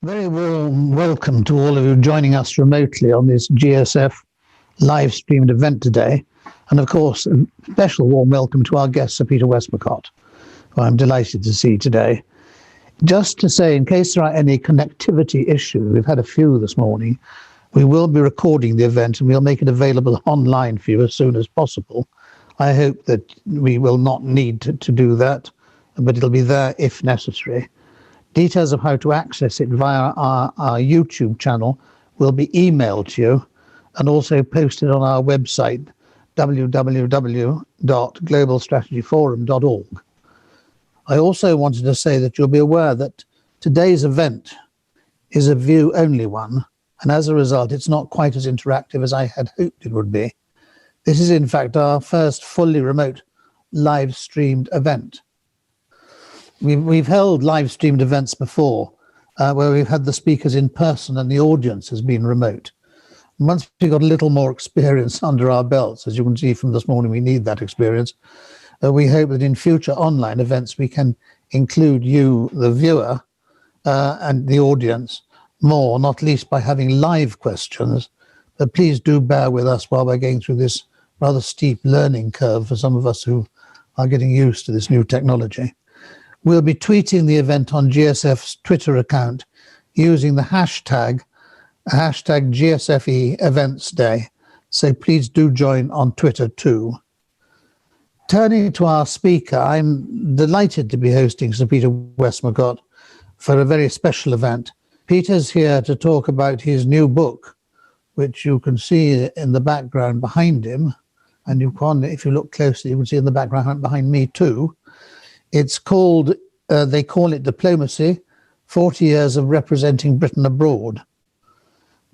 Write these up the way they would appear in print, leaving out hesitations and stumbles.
Very warm welcome to all of you joining us remotely on this GSF live streamed event today. And of course, a special warm welcome to our guest, Sir Peter Westmacott, who I'm delighted to see today. Just to say, in case there are any connectivity issues, we've had a few this morning, we will be recording the event and we'll make it available online for you as soon as possible. I hope that we will not need to do that, but it'll be there if necessary. Details of how to access it via our YouTube channel will be emailed to you and also posted on our website, www.globalstrategyforum.org. I also wanted to say that you'll be aware that today's event is a view-only one, and as a result, it's not quite as interactive as I had hoped it would be. This is, in fact, our first fully remote live-streamed event. We've held live-streamed events before, where we've had the speakers in person and the audience has been remote. Once we got a little more experience under our belts, as you can see from this morning, we need that experience. We hope that in future online events we can include you, the viewer, and the audience more, not least by having live questions. But please do bear with us while we're going through this rather steep learning curve for some of us who are getting used to this new technology. We'll be tweeting the event on GSF's Twitter account using the hashtag GSFE Events Day. So please do join on Twitter too. Turning to our speaker, I'm delighted to be hosting Sir Peter Westmacott for a very special event. Peter's here to talk about his new book, which you can see in the background behind him. And you can, if you look closely, you can see in the background behind me too. It's called, they call it Diplomacy, 40 Years of Representing Britain Abroad.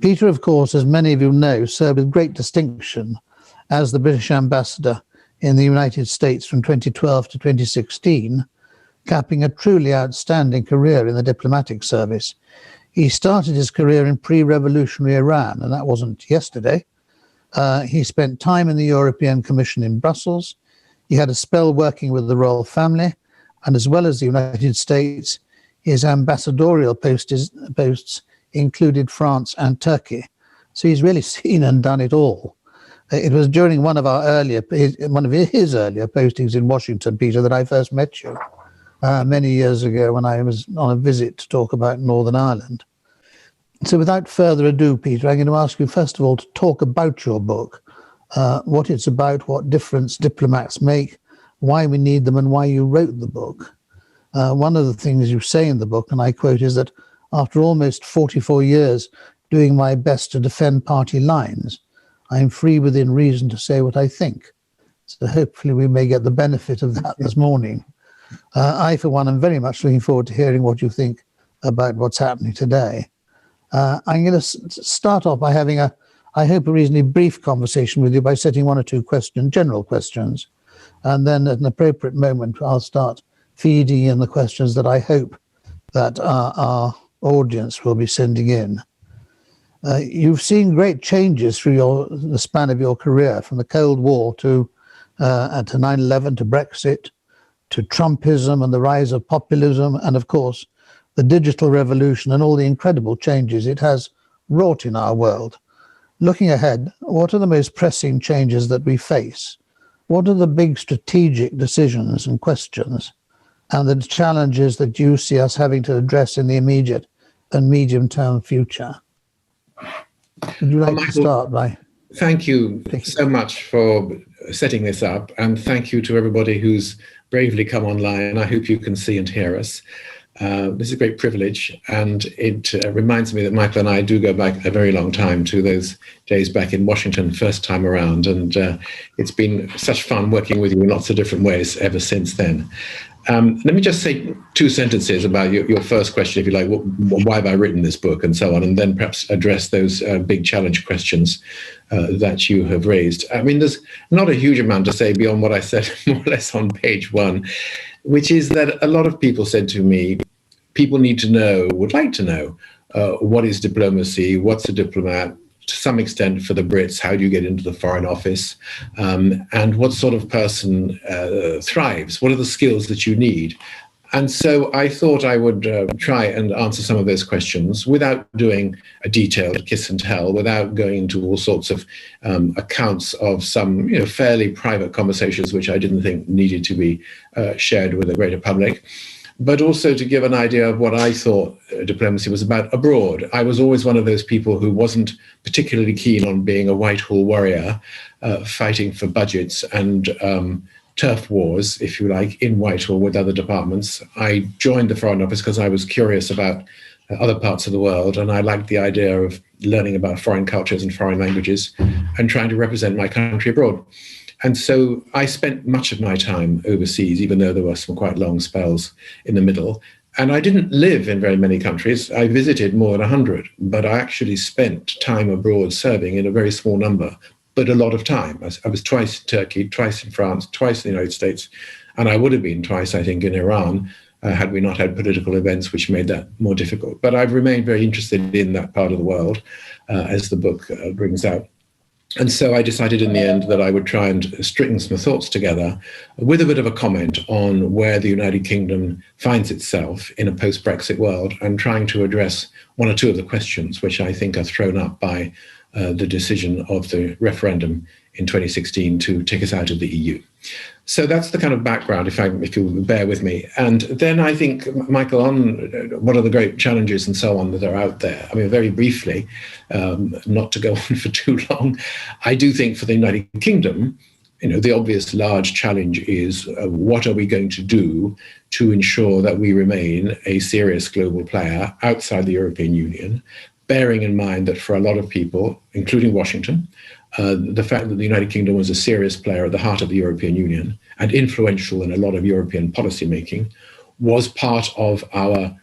Peter, of course, as many of you know, served with great distinction as the British ambassador in the United States from 2012 to 2016, capping a truly outstanding career in the diplomatic service. He started his career in pre-revolutionary Iran, and that wasn't yesterday. He spent time in the European Commission in Brussels. He had a spell working with the royal family, and as well as the United States, his ambassadorial posts included France and Turkey. So he's really seen and done it all. It was during one of his earlier postings in Washington, Peter, that I first met you many years ago when I was on a visit to talk about Northern Ireland. So without further ado, Peter, I'm going to ask you first of all to talk about your book, what it's about, what difference diplomats make, why we need them, and why you wrote the book. One of the things you say in the book, and I quote, is that after almost 44 years doing my best to defend party lines, I am free within reason to say what I think. So hopefully we may get the benefit of that this morning. I, for one, am very much looking forward to hearing what you think about what's happening today. I'm going to start off by having I hope, a reasonably brief conversation with you by setting one or two general questions. And then at an appropriate moment, I'll start feeding in the questions that I hope that our audience will be sending in. You've seen great changes through the span of your career, from the Cold War to 9/11, to Brexit, to Trumpism and the rise of populism, and of course, the digital revolution and all the incredible changes it has wrought in our world. Looking ahead, what are the most pressing changes that we face? What are the big strategic decisions and questions, and the challenges that you see us having to address in the immediate and medium-term future? Would you like to start by? Thank you so much for setting this up, and thank you to everybody who's bravely come online. I hope you can see and hear us. This is a great privilege, and it reminds me that Michael and I do go back a very long time to those days back in Washington, first time around, and it's been such fun working with you in lots of different ways ever since then. Let me just say two sentences about your first question, if you like, why have I written this book and so on, and then perhaps address those big challenge questions that you have raised. I mean, there's not a huge amount to say beyond what I said more or less on page one, which is that a lot of people said to me, people need to know, would like to know, what is diplomacy, what's a diplomat, to some extent for the Brits, how do you get into the Foreign Office, and what sort of person thrives, what are the skills that you need? And so I thought I would try and answer some of those questions without doing a detailed kiss and tell, without going into all sorts of accounts of some fairly private conversations which I didn't think needed to be shared with a greater public, but also to give an idea of what I thought diplomacy was about abroad. I was always one of those people who wasn't particularly keen on being a Whitehall warrior, fighting for budgets and turf wars, if you like, in Whitehall with other departments. I joined the Foreign Office because I was curious about other parts of the world, and I liked the idea of learning about foreign cultures and foreign languages and trying to represent my country abroad. And so I spent much of my time overseas, even though there were some quite long spells in the middle. And I didn't live in very many countries. I visited more than 100, but I actually spent time abroad serving in a very small number, but a lot of time. I was twice in Turkey, twice in France, twice in the United States, and I would have been twice, I think, in Iran, had we not had political events which made that more difficult. But I've remained very interested in that part of the world, as the book brings out. And so I decided in the end that I would try and string some thoughts together with a bit of a comment on where the United Kingdom finds itself in a post-Brexit world, and trying to address one or two of the questions which I think are thrown up by the decision of the referendum in 2016 to take us out of the EU. So that's the kind of background, if you'll bear with me. And then I think, Michael, on what are the great challenges and so on that are out there. I mean, very briefly, not to go on for too long, I do think for the United Kingdom, the obvious large challenge is what are we going to do to ensure that we remain a serious global player outside the European Union, bearing in mind that for a lot of people, including Washington, the fact that the United Kingdom was a serious player at the heart of the European Union and influential in a lot of European policymaking was part of our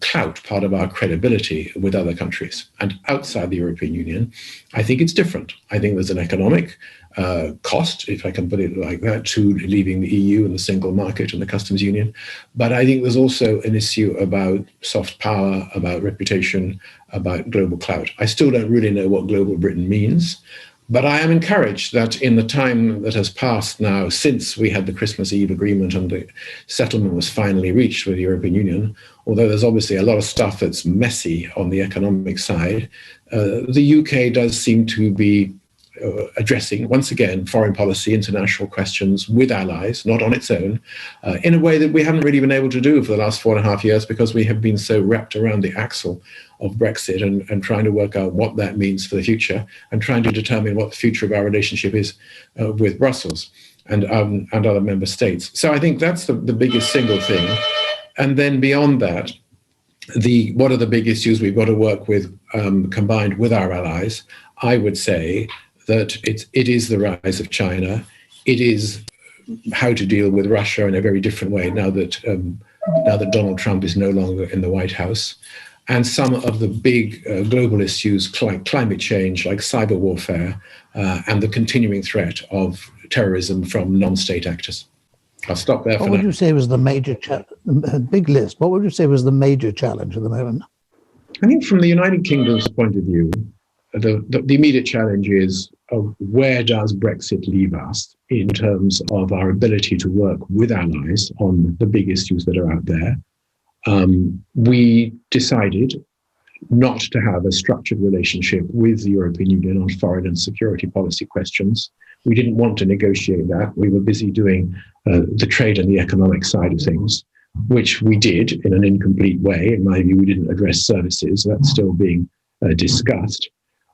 clout, part of our credibility with other countries. And outside the European Union, I think it's different. I think there's an economic cost, if I can put it like that, to leaving the EU and the single market and the customs union. But I think there's also an issue about soft power, about reputation, about global clout. I still don't really know what global Britain means, but I am encouraged that in the time that has passed now since we had the Christmas Eve agreement and the settlement was finally reached with the European Union, although there's obviously a lot of stuff that's messy on the economic side, the UK does seem to be addressing, once again, foreign policy, international questions with allies, not on its own, in a way that we haven't really been able to do for the last 4.5 years because we have been so wrapped around the axle of Brexit and trying to work out what that means for the future and trying to determine what the future of our relationship is with Brussels and other member states. So I think that's the biggest single thing. And then beyond that, what are the big issues we've got to work with combined with our allies? I would say that it is the rise of China. It is how to deal with Russia in a very different way now that Donald Trump is no longer in the White House. And some of the big global issues like climate change, like cyber warfare, and the continuing threat of terrorism from non-state actors. I'll stop there for now. What would you say was the major big list? What would you say was the major challenge at the moment? I think from the United Kingdom's point of view, the immediate challenge is where does Brexit leave us in terms of our ability to work with allies on the big issues that are out there. We decided not to have a structured relationship with the European Union on foreign and security policy questions. We didn't want to negotiate that. We were busy doing the trade and the economic side of things, which we did in an incomplete way. In my view, we didn't address services. That's still being discussed.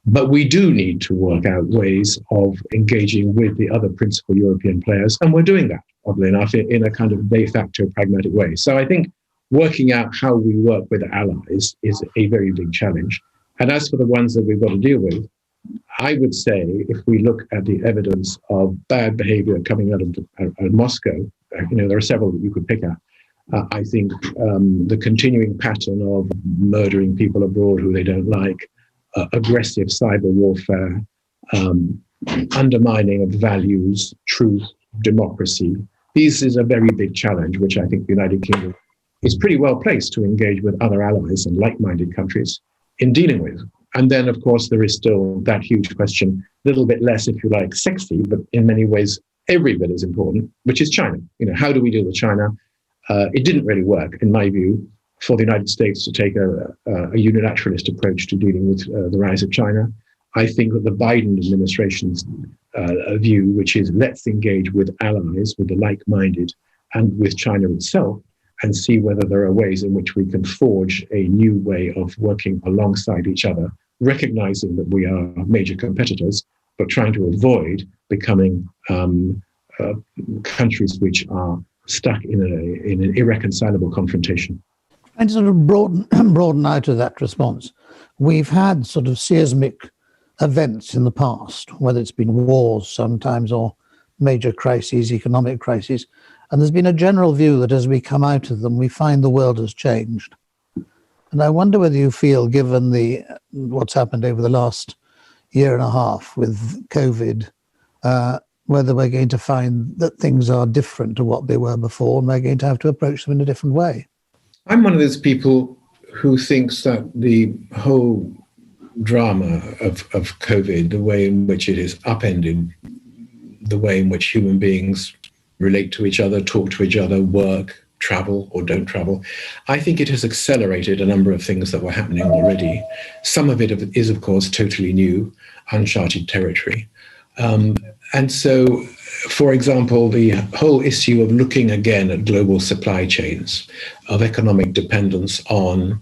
But we do need to work out ways of engaging with the other principal European players. And we're doing that, oddly enough, in a kind of de facto pragmatic way. So I think working out how we work with allies is a very big challenge. And as for the ones that we've got to deal with, I would say if we look at the evidence of bad behavior coming out of Moscow, there are several that you could pick at. I think the continuing pattern of murdering people abroad who they don't like, aggressive cyber warfare, undermining of values, truth, democracy. This is a very big challenge, which I think the United Kingdom is pretty well placed to engage with other allies and like-minded countries in dealing with. And then, of course, there is still that huge question, a little bit less, if you like, sexy, but in many ways, every bit as important, which is China. How do we deal with China? It didn't really work, in my view, for the United States to take a unilateralist approach to dealing with the rise of China. I think that the Biden administration's view, which is let's engage with allies, with the like-minded, and with China itself, and see whether there are ways in which we can forge a new way of working alongside each other, recognizing that we are major competitors, but trying to avoid becoming countries which are stuck in an irreconcilable confrontation. And to sort of broaden out of that response, we've had sort of seismic events in the past, whether it's been wars sometimes or major crises, economic crises, and there's been a general view that as we come out of them, we find the world has changed. And I wonder whether you feel, given what's happened over the last year and a half with COVID, whether we're going to find that things are different to what they were before, and we're going to have to approach them in a different way. I'm one of those people who thinks that the whole drama of COVID, the way in which it has upended the way in which human beings relate to each other, talk to each other, work, travel or don't travel, I think it has accelerated a number of things that were happening already. Some of it is, of course, totally new, uncharted territory. And so, for example, the whole issue of looking again at global supply chains, of economic dependence on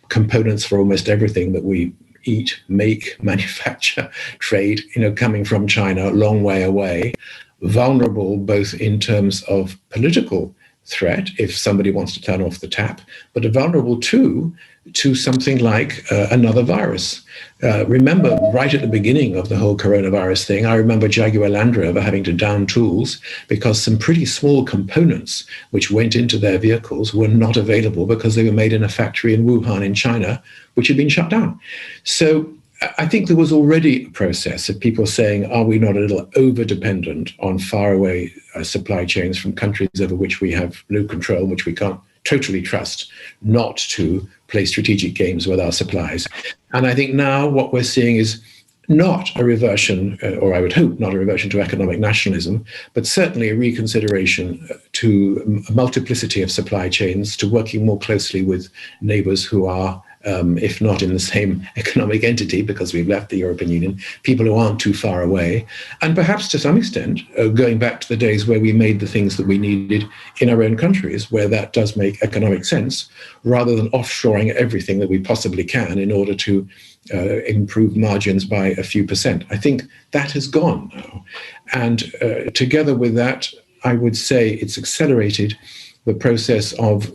components for almost everything that we eat, make, manufacture, trade, coming from China, a long way away, vulnerable both in terms of political threat if somebody wants to turn off the tap, but vulnerable too to something like another virus. Remember, right at the beginning of the whole coronavirus thing, I remember Jaguar Land Rover having to down tools because some pretty small components which went into their vehicles were not available because they were made in a factory in Wuhan in China, which had been shut down. So I think there was already a process of people saying, are we not a little over-dependent on faraway supply chains from countries over which we have no control, which we can't totally trust not to play strategic games with our supplies? And I think now what we're seeing is not a reversion, or I would hope not a reversion to economic nationalism, but certainly a reconsideration to a multiplicity of supply chains, to working more closely with neighbors who are if not in the same economic entity, because we've left the European Union, people who aren't too far away, and perhaps to some extent going back to the days where we made the things that we needed in our own countries, where that does make economic sense, rather than offshoring everything that we possibly can in order to improve margins by a few percent. I think that has gone now. And together with that, I would say it's accelerated the process of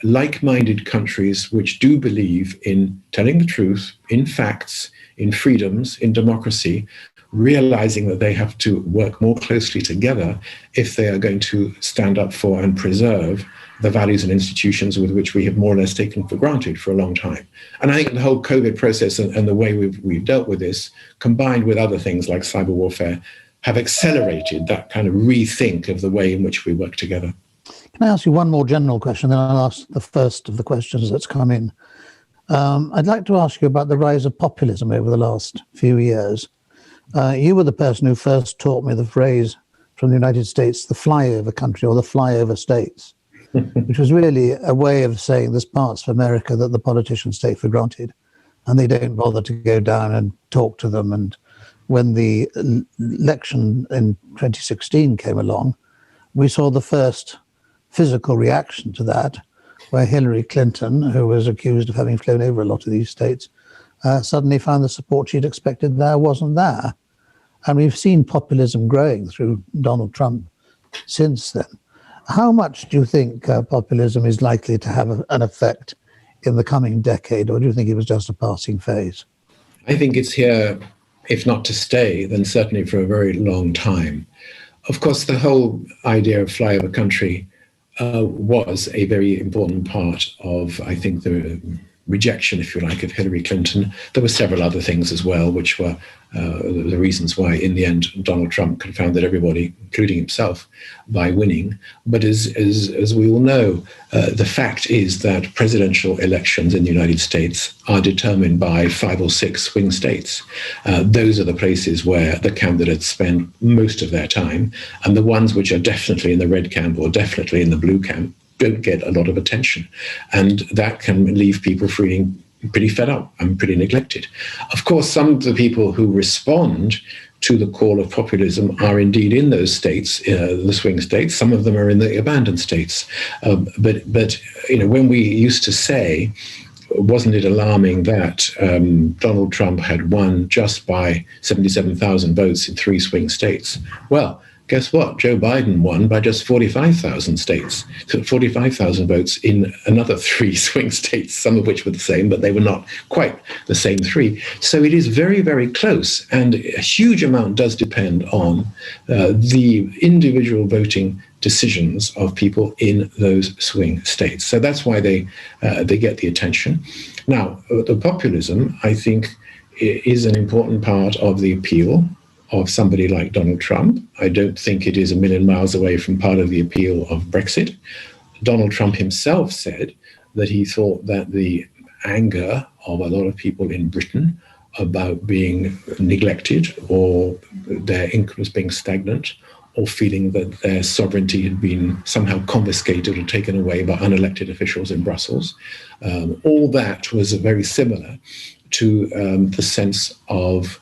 like-minded countries which do believe in telling the truth, in facts, in freedoms, in democracy, realizing that they have to work more closely together if they are going to stand up for and preserve the values and institutions with which we have more or less taken for granted for a long time. And I think the whole COVID process and the way we've dealt with this, combined with other things like cyber warfare, have accelerated that kind of rethink of the way in which we work together. Can I ask you one more general question, then I'll ask the first of the questions that's come in. I'd like to ask you about the rise of populism over the last few years. You were the person who first taught me the phrase from the United States, the flyover country or the flyover states, which was really a way of saying there's parts of America that the politicians take for granted and they don't bother to go down and talk to them. And when the election in 2016 came along, we saw the first physical reaction to that, where Hillary Clinton, who was accused of having flown over a lot of these states, suddenly found the support she'd expected there wasn't there. And we've seen populism growing through Donald Trump since then. How much do you think populism is likely to have an effect in the coming decade, or do you think it was just a passing phase? I think it's here, if not to stay, then certainly for a very long time. Of course, the whole idea of flyover country was a very important part of, I think, the rejection, if you like, of Hillary Clinton. There were several other things as well, which were the reasons why, in the end, Donald Trump confounded everybody, including himself, by winning. But as we all know, the fact is that presidential elections in the United States are determined by 5 or 6 swing states. Those are the places where the candidates spend most of their time, and the ones which are definitely in the red camp or definitely in the blue camp don't get a lot of attention. And that can leave people feeling pretty fed up and pretty neglected. Of course, some of the people who respond to the call of populism are indeed in those states, the swing states. Some of them are in the abandoned states. But when we used to say, wasn't it alarming that Donald Trump had won just by 77,000 votes in 3 swing states? Well, guess what? Joe Biden won by just 45,000 votes in another 3 swing states, some of which were the same, but they were not quite the same 3. So it is very, very close. And a huge amount does depend on the individual voting decisions of people in those swing states. So that's why they get the attention. Now, the populism, I think, is an important part of the appeal of somebody like Donald Trump. I don't think it is a million miles away from part of the appeal of Brexit. Donald Trump himself said that he thought that the anger of a lot of people in Britain about being neglected or their incomes being stagnant or feeling that their sovereignty had been somehow confiscated or taken away by unelected officials in Brussels, all that was very similar to the sense of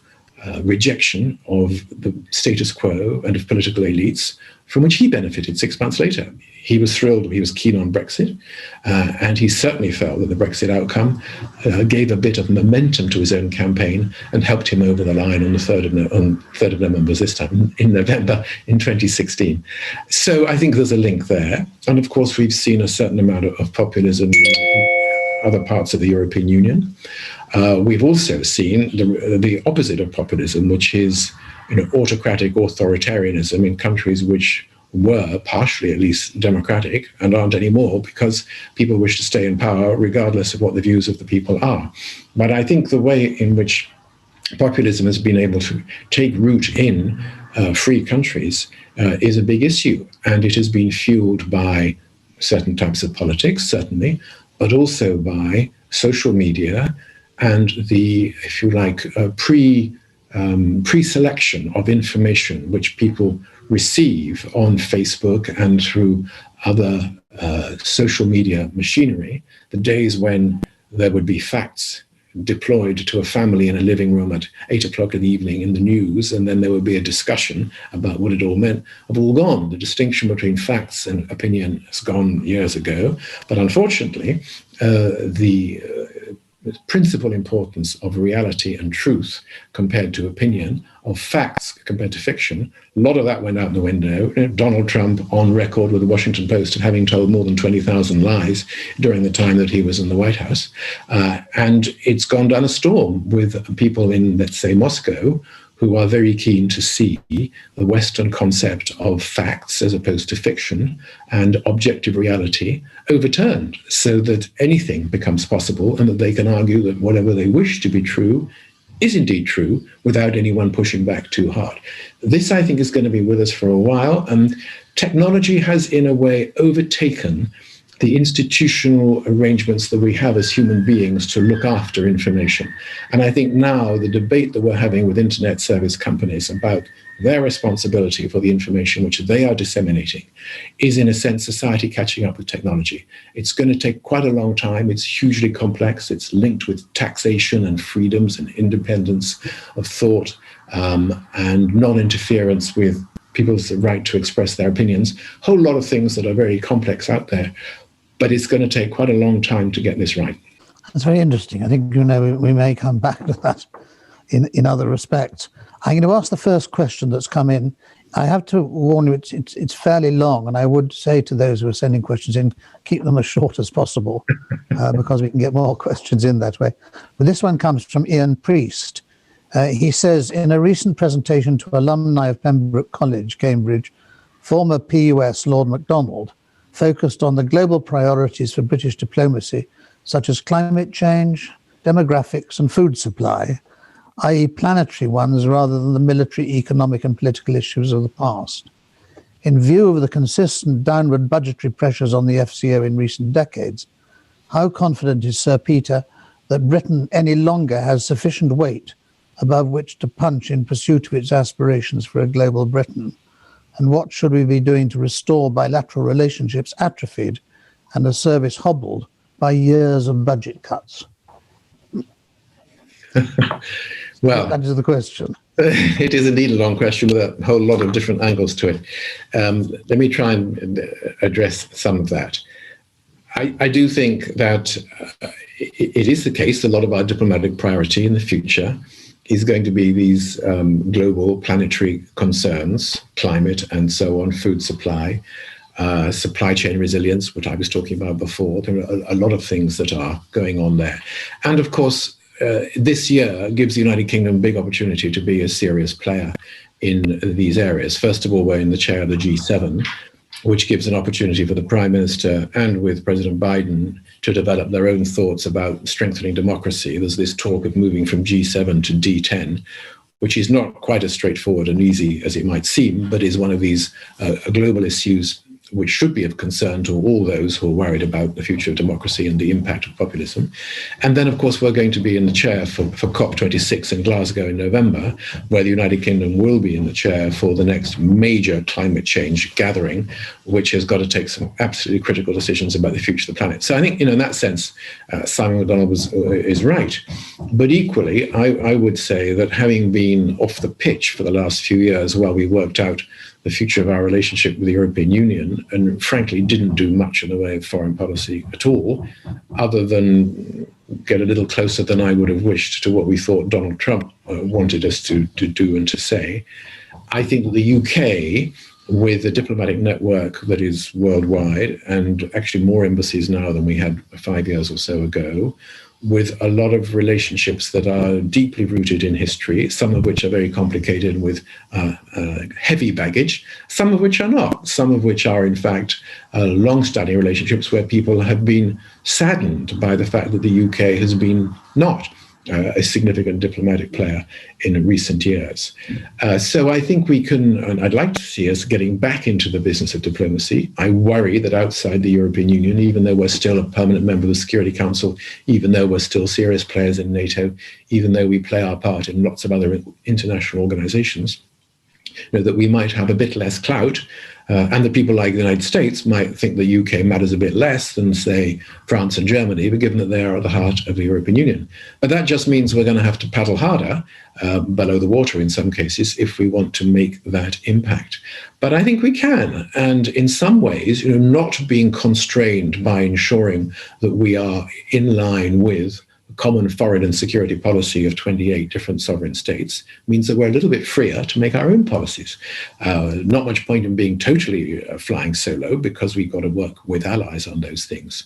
rejection of the status quo and of political elites from which he benefited 6 months later. He was thrilled, he was keen on Brexit, and he certainly felt that the Brexit outcome gave a bit of momentum to his own campaign and helped him over the line on the 3rd of November, this time in November in 2016. So I think there's a link there. And of course, we've seen a certain amount of populism in other parts of the European Union. We've also seen the opposite of populism, which is autocratic authoritarianism in countries which were partially at least democratic and aren't anymore because people wish to stay in power regardless of what the views of the people are. But I think the way in which populism has been able to take root in free countries is a big issue, and it has been fueled by certain types of politics, certainly, but also by social media and the, if you like, pre-selection of information which people receive on Facebook and through other social media machinery. The days when there would be facts deployed to a family in a living room at 8 o'clock in the evening in the news, and then there would be a discussion about what it all meant, have all gone. The distinction between facts and opinion has gone years ago. But unfortunately, the principal importance of reality and truth compared to opinion, of facts compared to fiction, a lot of that went out the window. Donald Trump on record with the Washington Post of having told more than 20,000 lies during the time that he was in the White House. And it's gone down a storm with people in, let's say, Moscow, who are very keen to see the Western concept of facts as opposed to fiction and objective reality overturned so that anything becomes possible and that they can argue that whatever they wish to be true is indeed true without anyone pushing back too hard. This, I think, is going to be with us for a while. And technology has, in a way, overtaken the institutional arrangements that we have as human beings to look after information. And I think now the debate that we're having with internet service companies about their responsibility for the information which they are disseminating is, in a sense, society catching up with technology. It's going to take quite a long time. It's hugely complex. It's linked with taxation and freedoms and independence of thought and non-interference with people's right to express their opinions. A whole lot of things that are very complex out there. But it's going to take quite a long time to get this right. That's very interesting. I think, we may come back to that in other respects. I'm going to ask the first question that's come in. I have to warn you, it's fairly long, and I would say to those who are sending questions in, keep them as short as possible, because we can get more questions in that way. But this one comes from Ian Priest. He says, in a recent presentation to alumni of Pembroke College, Cambridge, former PUS Lord MacDonald focused on the global priorities for British diplomacy, such as climate change, demographics, and food supply, i.e. planetary ones rather than the military, economic, and political issues of the past. In view of the consistent downward budgetary pressures on the FCO in recent decades, how confident is Sir Peter that Britain any longer has sufficient weight above which to punch in pursuit of its aspirations for a global Britain? And what should we be doing to restore bilateral relationships atrophied and a service hobbled by years of budget cuts? Well, that is the question. It is indeed a long question with a whole lot of different angles to it. Let me try and address some of that. I do think that it is the case a lot of our diplomatic priority in the future is going to be these global planetary concerns, climate and so on, food supply, supply chain resilience, which I was talking about before. There are a lot of things that are going on there. And of course, this year gives the United Kingdom a big opportunity to be a serious player in these areas. First of all, we're in the chair of the G7, which gives an opportunity for the Prime Minister and with President Biden to develop their own thoughts about strengthening democracy. There's this talk of moving from G7 to D10, which is not quite as straightforward and easy as it might seem, but is one of these global issues which should be of concern to all those who are worried about the future of democracy and the impact of populism. And then, of course, we're going to be in the chair for COP26 in Glasgow in November, where the United Kingdom will be in the chair for the next major climate change gathering, which has got to take some absolutely critical decisions about the future of the planet. So I think, in that sense, Simon MacDonald is right. But equally, I would say that having been off the pitch for the last few years while we worked out the future of our relationship with the European Union, and frankly didn't do much in the way of foreign policy at all, other than get a little closer than I would have wished to what we thought Donald Trump wanted us to do and to say. I think that the UK, with a diplomatic network that is worldwide, and actually more embassies now than we had 5 years or so ago, with a lot of relationships that are deeply rooted in history, some of which are very complicated with heavy baggage, some of which are not, some of which are, in fact, long-standing relationships where people have been saddened by the fact that the UK has been not a significant diplomatic player in recent years. So I think we can, and I'd like to see us getting back into the business of diplomacy. I worry that outside the European Union, even though we're still a permanent member of the Security Council, even though we're still serious players in NATO, even though we play our part in lots of other international organizations, that we might have a bit less clout, and that people like the United States might think the UK matters a bit less than, say, France and Germany, but given that they are at the heart of the European Union. But that just means we're going to have to paddle harder, below the water in some cases, if we want to make that impact. But I think we can, and in some ways, not being constrained by ensuring that we are in line with common foreign and security policy of 28 different sovereign states means that we're a little bit freer to make our own policies. Not much point in being totally flying solo, because we've got to work with allies on those things.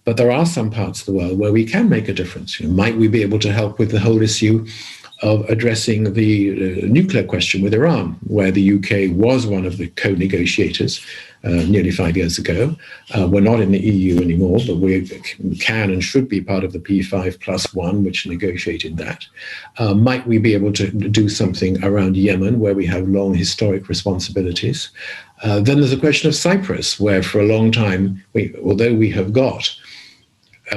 But there are some parts of the world where we can make a difference. Might we be able to help with the whole issue of addressing the nuclear question with Iran, where the UK was one of the co-negotiators nearly 5 years ago. We're not in the EU anymore, but we can and should be part of the P5+1, which negotiated that. Might we be able to do something around Yemen, where we have long historic responsibilities? Then there's a question of Cyprus, where for a long time, although we have got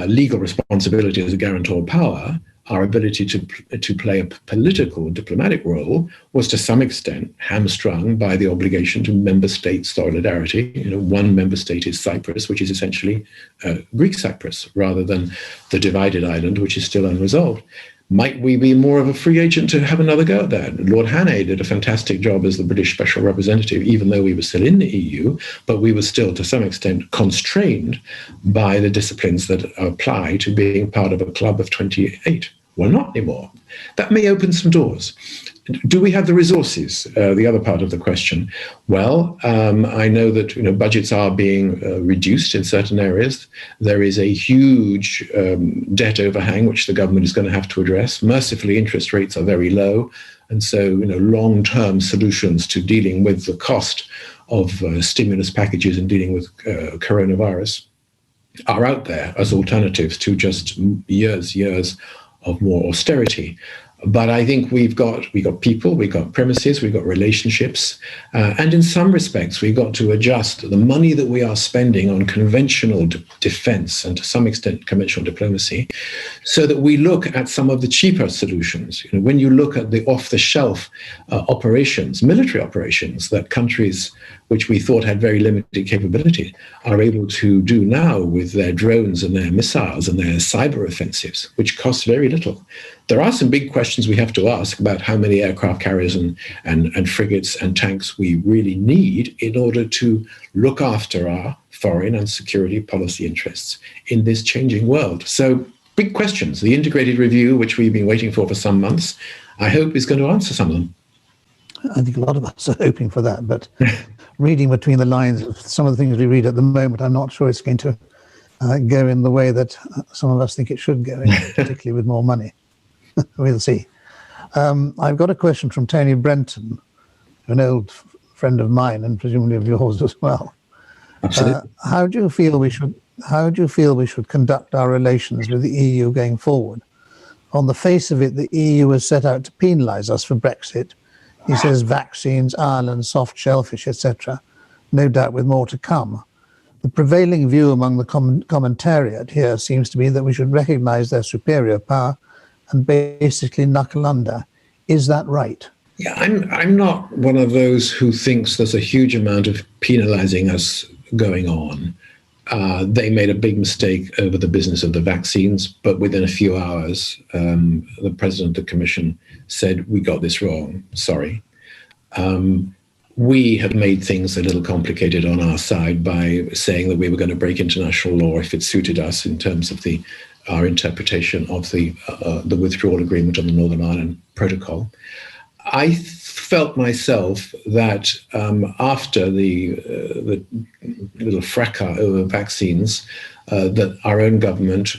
legal responsibility as a guarantor power, our ability to play a political, diplomatic role was to some extent hamstrung by the obligation to member state solidarity. One member state is Cyprus, which is essentially Greek Cyprus, rather than the divided island, which is still unresolved. Might we be more of a free agent to have another go at that? Lord Hannay did a fantastic job as the British Special Representative, even though we were still in the EU, but we were still, to some extent, constrained by the disciplines that apply to being part of a club of 28. Well, not anymore. That may open some doors. Do we have the resources? The other part of the question. Well, I know that budgets are being reduced in certain areas. There is a huge debt overhang, which the government is going to have to address. Mercifully, interest rates are very low. And so, long-term solutions to dealing with the cost of stimulus packages and dealing with coronavirus are out there as alternatives to just years of more austerity. But I think we've got people, we've got premises, we've got relationships, and in some respects we've got to adjust the money that we are spending on conventional defense and to some extent conventional diplomacy, so that we look at some of the cheaper solutions. When you look at the off-the-shelf operations, military operations that countries which we thought had very limited capability, are able to do now with their drones and their missiles and their cyber offensives, which cost very little. There are some big questions we have to ask about how many aircraft carriers and frigates and tanks we really need in order to look after our foreign and security policy interests in this changing world. So big questions. The integrated review, which we've been waiting for some months, I hope is going to answer some of them. I think a lot of us are hoping for that, but reading between the lines of some of the things we read at the moment, I'm not sure it's going to go in the way that some of us think it should go in, particularly with more money. We'll see. I've got a question from Tony Brenton, an old friend of mine and presumably of yours as well. Absolutely. How do you feel we should conduct our relations with the EU going forward? On the face of it, the EU has set out to penalise us for Brexit. He says vaccines, Ireland, soft shellfish, etc. No doubt with more to come. The prevailing view among the commentariat here seems to be that we should recognise their superior power and basically knuckle under. Is that right? Yeah, I'm not one of those who thinks there's a huge amount of penalising us going on. They made a big mistake over the business of the vaccines, but within a few hours, the president of the commission said, we got this wrong, sorry. We have made things a little complicated on our side by saying that we were going to break international law if it suited us in terms of our interpretation of the withdrawal agreement on the Northern Ireland Protocol. I felt myself that after the little fracas over vaccines, that our own government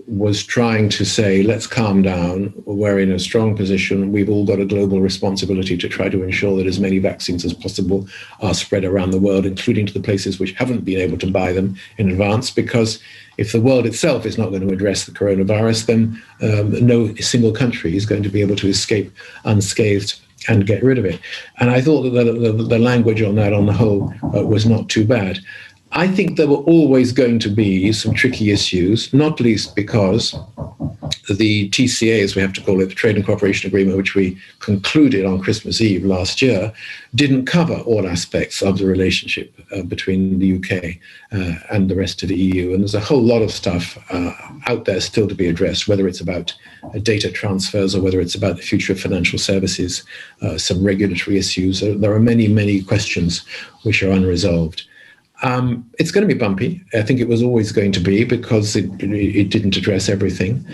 was trying to say, let's calm down, we're in a strong position, we've all got a global responsibility to try to ensure that as many vaccines as possible are spread around the world, including to the places which haven't been able to buy them in advance, because if the world itself is not going to address the coronavirus, then no single country is going to be able to escape unscathed and get rid of it. And I thought that the language on that on the whole was not too bad. I think there were always going to be some tricky issues, not least because the TCA, as we have to call it, the Trade and Cooperation Agreement, which we concluded on Christmas Eve last year, didn't cover all aspects of the relationship between the UK and the rest of the EU. And there's a whole lot of stuff out there still to be addressed, whether it's about data transfers or whether it's about the future of financial services, some regulatory issues. There are many, many questions which are unresolved. It's going to be bumpy. I think it was always going to be because it didn't address everything.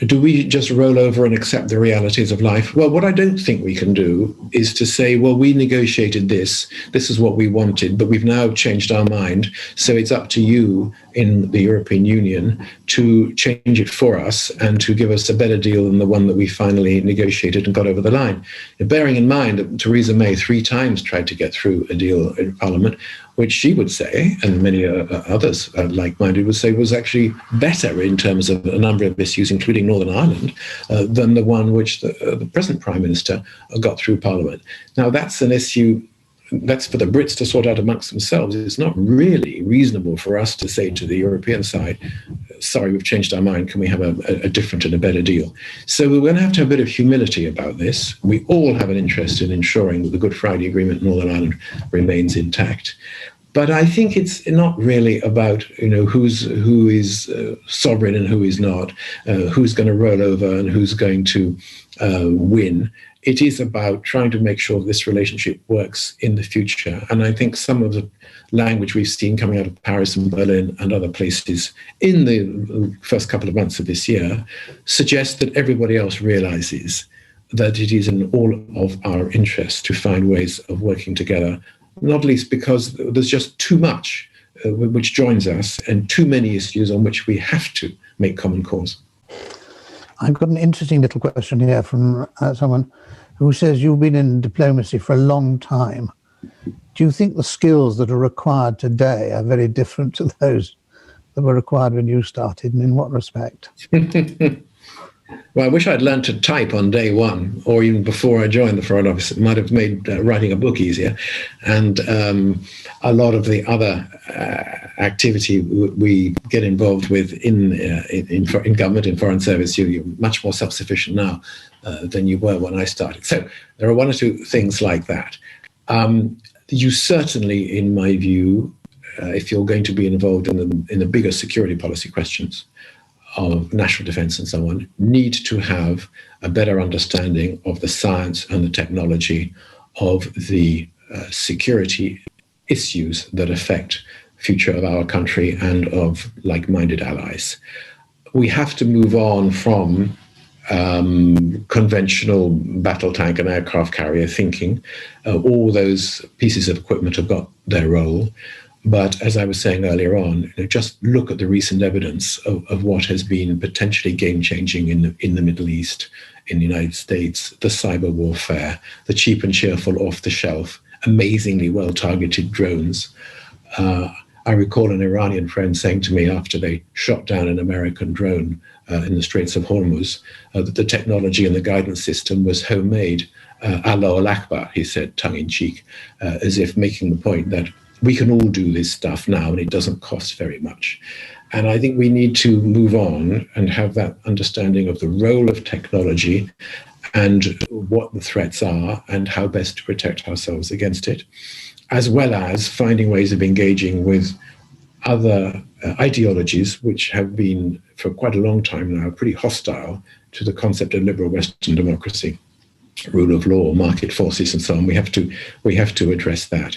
Do we just roll over and accept the realities of life? Well, what I don't think we can do is to say, well, we negotiated this is what we wanted, but we've now changed our mind. So it's up to you in the European Union to change it for us and to give us a better deal than the one that we finally negotiated and got over the line. And bearing in mind that Theresa May 3 times tried to get through a deal in Parliament, which she would say, and many others like-minded would say, was actually better in terms of a number of issues, including Northern Ireland, than the one which the present Prime Minister got through Parliament. Now, that's an issue that's for the Brits to sort out amongst themselves. It's not really reasonable for us to say to the European side, sorry, we've changed our mind, can we have a different and a better deal? So we're going to have a bit of humility about this. We all have an interest in ensuring that the Good Friday Agreement in Northern Ireland remains intact. But I think it's not really about who is sovereign and who is not, who's going to roll over and who's going to win. It is about trying to make sure this relationship works in the future. And I think some of the language we've seen coming out of Paris and Berlin and other places in the first couple of months of this year suggests that everybody else realizes that it is in all of our interests to find ways of working together, not least because there's just too much which joins us and too many issues on which we have to make common cause. I've got an interesting little question here from someone who says you've been in diplomacy for a long time. Do you think the skills that are required today are very different to those that were required when you started, and in what respect? Well, I wish I'd learned to type on day one, or even before I joined the Foreign Office. It might have made writing a book easier. And a lot of the other activity we get involved with in government, in foreign service, you're much more self-sufficient now than you were when I started. So there are one or two things like that. You certainly, in my view, if you're going to be involved in the bigger security policy questions of national defense and so on, need to have a better understanding of the science and the technology of the security issues that affect the future of our country and of like-minded allies. We have to move on from conventional battle tank and aircraft carrier thinking. All those pieces of equipment have got their role. But as I was saying earlier on, just look at the recent evidence of what has been potentially game-changing in the Middle East, in the United States, the cyber warfare, the cheap and cheerful off-the-shelf, amazingly well-targeted drones. I recall an Iranian friend saying to me after they shot down an American drone in the Straits of Hormuz, that the technology and the guidance system was homemade. Allahu Akbar, he said, tongue-in-cheek, as if making the point that we can all do this stuff now and it doesn't cost very much. And I think we need to move on and have that understanding of the role of technology and what the threats are and how best to protect ourselves against it, as well as finding ways of engaging with other ideologies which have been, for quite a long time now, pretty hostile to the concept of liberal Western democracy, rule of law, market forces, and so on. We have to address that.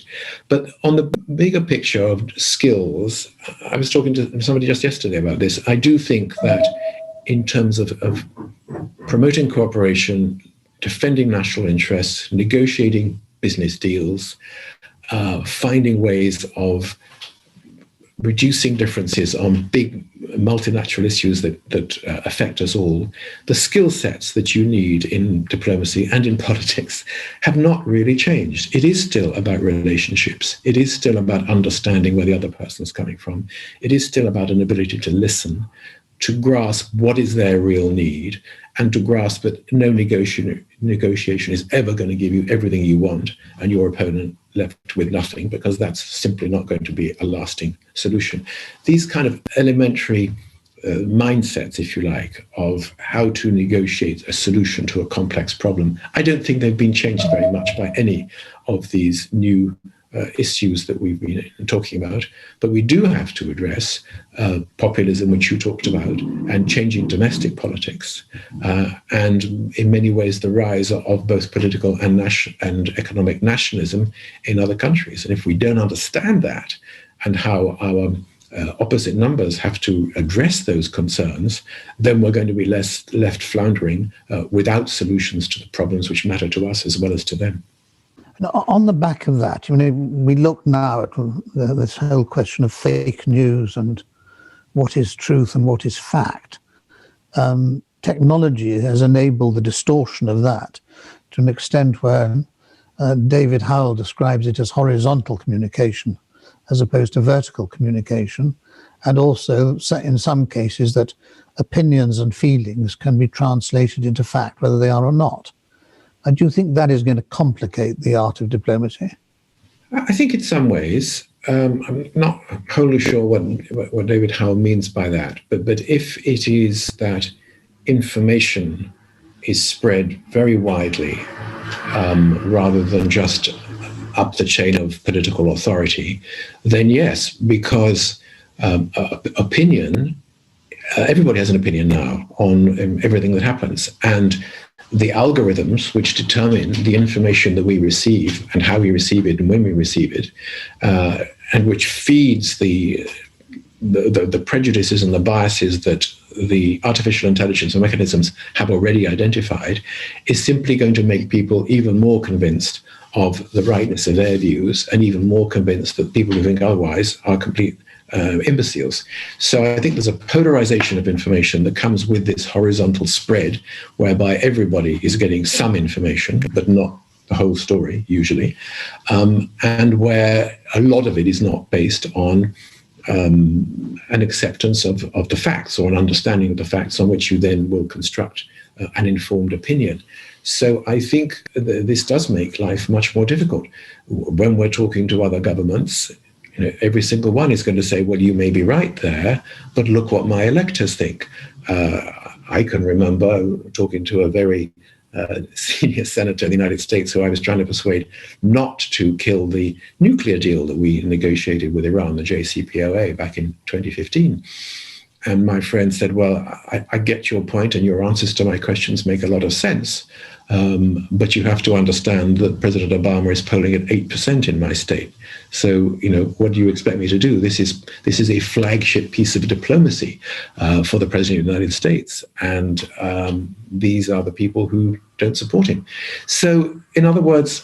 But on the bigger picture of skills, I was talking to somebody just yesterday about this. I do think that in terms of promoting cooperation, defending national interests, negotiating business deals, finding ways of reducing differences on big multilateral issues that affect us all, the skill sets that you need in diplomacy and in politics have not really changed. It is still about relationships. It is still about understanding where the other person is coming from. It is still about an ability to listen, to grasp what is their real need, and to grasp that no negotiation is ever going to give you everything you want and your opponent left with nothing, because that's simply not going to be a lasting solution. These kind of elementary mindsets, if you like, of how to negotiate a solution to a complex problem, I don't think they've been changed very much by any of these new issues that we've been talking about. But we do have to address populism, which you talked about, and changing domestic politics, and in many ways the rise of both political and economic nationalism in other countries. And if we don't understand that and how our opposite numbers have to address those concerns, then we're going to be left floundering without solutions to the problems which matter to us as well as to them. On the back of that, we look now at this whole question of fake news and what is truth and what is fact. Technology has enabled the distortion of that to an extent where David Howell describes it as horizontal communication as opposed to vertical communication, and also in some cases that opinions and feelings can be translated into fact, whether they are or not. And do you think that is going to complicate the art of diplomacy? I think in some ways. I'm not wholly sure what David Howell means by that, but if it is that information is spread very widely rather than just up the chain of political authority, then yes, because opinion, everybody has an opinion now on everything that happens. And the algorithms which determine the information that we receive and how we receive it and when we receive it, and which feeds the prejudices and the biases that the artificial intelligence and mechanisms have already identified, is simply going to make people even more convinced of the rightness of their views and even more convinced that people who think otherwise are complete imbeciles. So I think there's a polarization of information that comes with this horizontal spread, whereby everybody is getting some information, but not the whole story, usually, and where a lot of it is not based on an acceptance of the facts or an understanding of the facts on which you then will construct an informed opinion. So I think this does make life much more difficult. When we're talking to other governments, every single one is going to say, well, you may be right there, but look what my electors think. I can remember talking to a very senior senator in the United States who I was trying to persuade not to kill the nuclear deal that we negotiated with Iran, the JCPOA, back in 2015. And my friend said, well, I get your point and your answers to my questions make a lot of sense. But you have to understand that President Obama is polling at 8% in my state. So, what do you expect me to do? This is a flagship piece of diplomacy for the President of the United States. And these are the people who don't support him. So, in other words,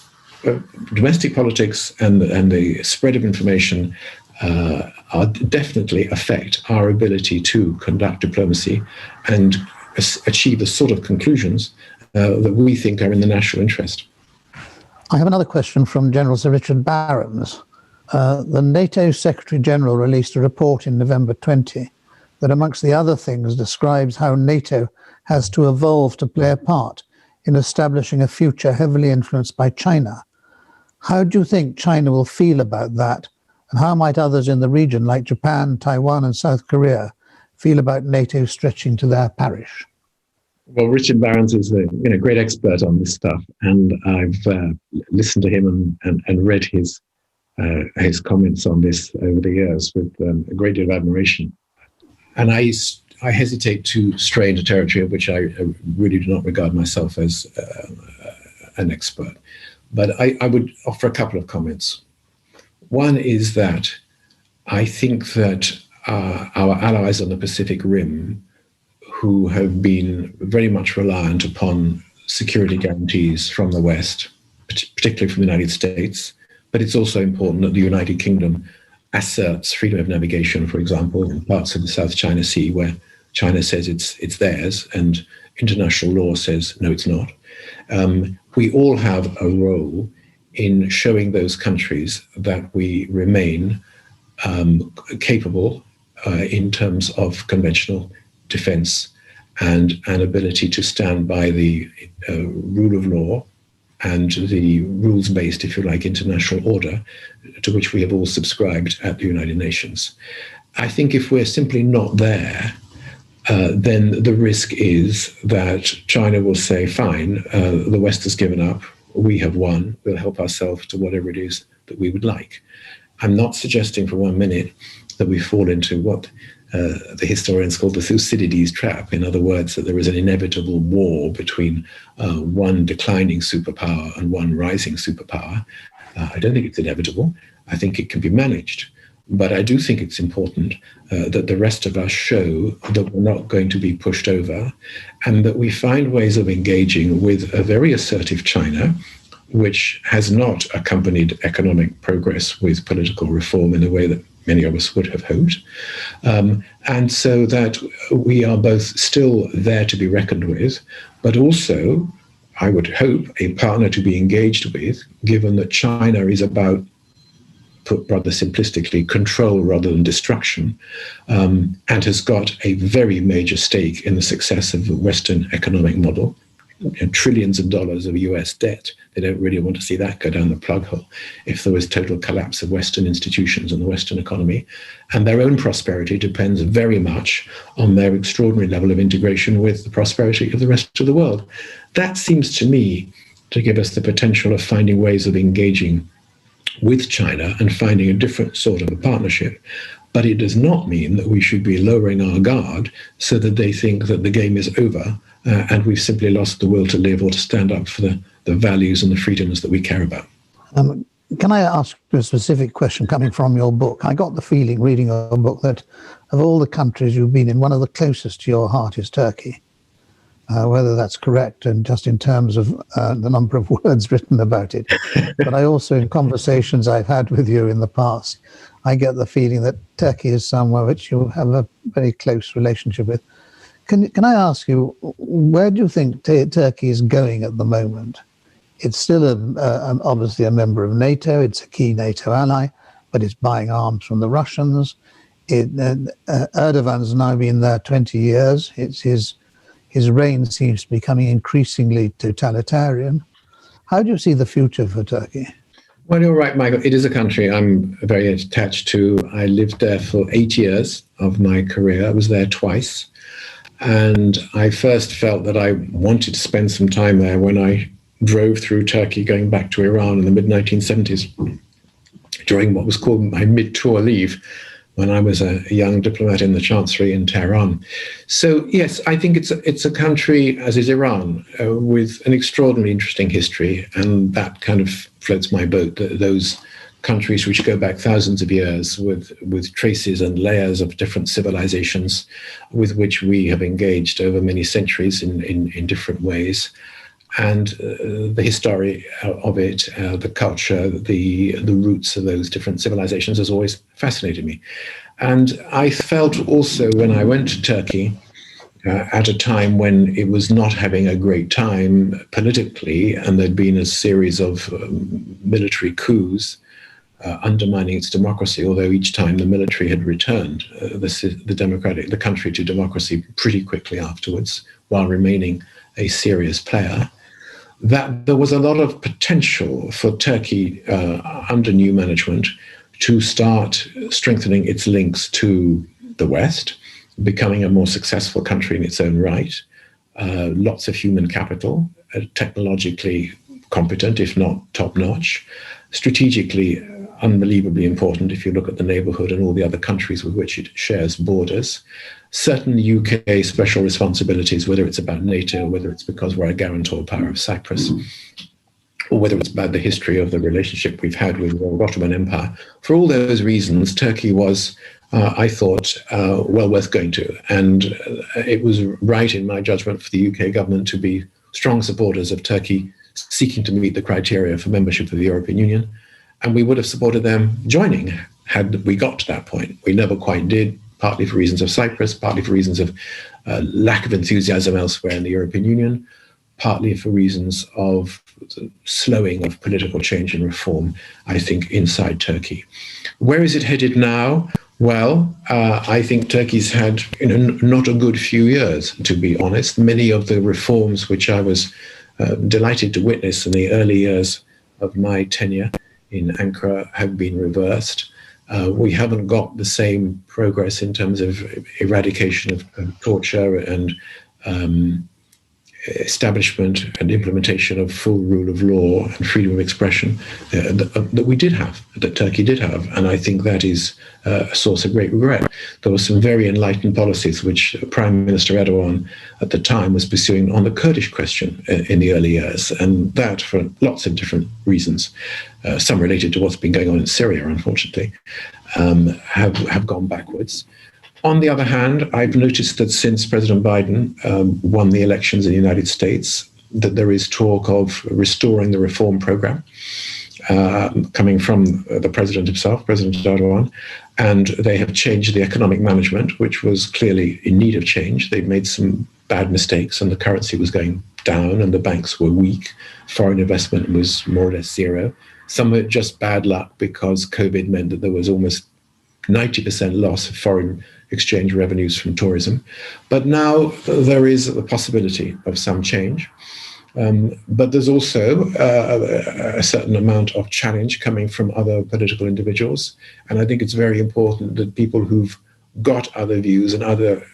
domestic politics and the spread of information definitely affect our ability to conduct diplomacy and achieve the sort of conclusions that we think are in the national interest. I have another question from General Sir Richard Barrons. The NATO Secretary General released a report in November 20 that, amongst the other things, describes how NATO has to evolve to play a part in establishing a future heavily influenced by China. How do you think China will feel about that? And how might others in the region, like Japan, Taiwan, and South Korea, feel about NATO stretching to their parish? Well, Richard Barrons is a great expert on this stuff, and I've listened to him and read his comments on this over the years with a great deal of admiration. And I hesitate to stray into territory of which I really do not regard myself as an expert. But I would offer a couple of comments. One is that I think that our allies on the Pacific Rim, who have been very much reliant upon security guarantees from the West, particularly from the United States, but it's also important that the United Kingdom asserts freedom of navigation, for example, in parts of the South China Sea where China says it's theirs and international law says, no, it's not. We all have a role in showing those countries that we remain capable in terms of conventional defense and an ability to stand by the rule of law and the rules-based, if you like, international order to which we have all subscribed at the United Nations. I think if we're simply not there, then the risk is that China will say, fine, the West has given up, we have won, we'll help ourselves to whatever it is that we would like. I'm not suggesting for 1 minute that we fall into what the historians call the Thucydides trap. In other words, that there is an inevitable war between one declining superpower and one rising superpower. I don't think it's inevitable. I think it can be managed. But I do think it's important that the rest of us show that we're not going to be pushed over and that we find ways of engaging with a very assertive China, which has not accompanied economic progress with political reform in a way that many of us would have hoped. And so that we are both still there to be reckoned with, but also, I would hope, a partner to be engaged with, given that China is about, put rather simplistically, control rather than destruction, and has got a very major stake in the success of the Western economic model. Trillions of dollars of US debt. They don't really want to see that go down the plug hole if there was total collapse of Western institutions and the Western economy. And their own prosperity depends very much on their extraordinary level of integration with the prosperity of the rest of the world. That seems to me to give us the potential of finding ways of engaging with China and finding a different sort of a partnership. But it does not mean that we should be lowering our guard so that they think that the game is over and we've simply lost the will to live or to stand up for the values and the freedoms that we care about. Can I ask you a specific question coming from your book? I got the feeling reading your book that of all the countries you've been in, one of the closest to your heart is Turkey. Whether that's correct and just in terms of the number of words written about it. But I also, in conversations I've had with you in the past, I get the feeling that Turkey is somewhere which you have a very close relationship with. Can I ask you, where do you think Turkey is going at the moment? It's still obviously a member of NATO. It's a key NATO ally, but it's buying arms from the Russians. Erdogan's now been there 20 years. It's his reign seems to be becoming increasingly totalitarian. How do you see the future for Turkey? Well, you're right, Michael. It is a country I'm very attached to. I lived there for 8 years of my career. I was there twice. And I first felt that I wanted to spend some time there when I drove through Turkey going back to Iran in the mid-1970s during what was called my mid-tour leave when I was a young diplomat in the Chancellery in Tehran. So yes, I think it's a country, as is Iran, with an extraordinarily interesting history, and that kind of floats my boat. Those countries which go back thousands of years with traces and layers of different civilizations with which we have engaged over many centuries in different ways. And the history of it, the culture, the roots of those different civilizations has always fascinated me. And I felt also when I went to Turkey at a time when it was not having a great time politically, and there'd been a series of military coups undermining its democracy, although each time the military had returned the country to democracy pretty quickly afterwards, while remaining a serious player, that there was a lot of potential for Turkey under new management to start strengthening its links to the West, becoming a more successful country in its own right, lots of human capital, technologically competent, if not top-notch, strategically unbelievably important if you look at the neighborhood and all the other countries with which it shares borders. Certain UK special responsibilities, whether it's about NATO, whether it's because we're a guarantor power of Cyprus, or whether it's about the history of the relationship we've had with the Ottoman Empire. For all those reasons, Turkey was, I thought, well worth going to. And it was right, in my judgment, for the UK government to be strong supporters of Turkey seeking to meet the criteria for membership of the European Union. And we would have supported them joining had we got to that point. We never quite did, partly for reasons of Cyprus, partly for reasons of lack of enthusiasm elsewhere in the European Union, partly for reasons of slowing of political change and reform, I think, inside Turkey. Where is it headed now? Well, I think Turkey's had not a good few years, to be honest. Many of the reforms which I was delighted to witness in the early years of my tenure in Ankara have been reversed. We haven't got the same progress in terms of eradication of torture and establishment and implementation of full rule of law and freedom of expression that we did have, that Turkey did have. And I think that is a source of great regret. There were some very enlightened policies which Prime Minister Erdogan at the time was pursuing on the Kurdish question in the early years. And that, for lots of different reasons, some related to what's been going on in Syria, unfortunately, have gone backwards. On the other hand, I've noticed that since President Biden won the elections in the United States, that there is talk of restoring the reform program coming from the president himself, President Erdogan, and they have changed the economic management, which was clearly in need of change. They'd made some bad mistakes and the currency was going down and the banks were weak. Foreign investment was more or less zero. Some of it just bad luck because COVID meant that there was almost 90% loss of foreign exchange revenues from tourism. But now there is the possibility of some change. But there's also a certain amount of challenge coming from other political individuals. And I think it's very important that people who've got other views and other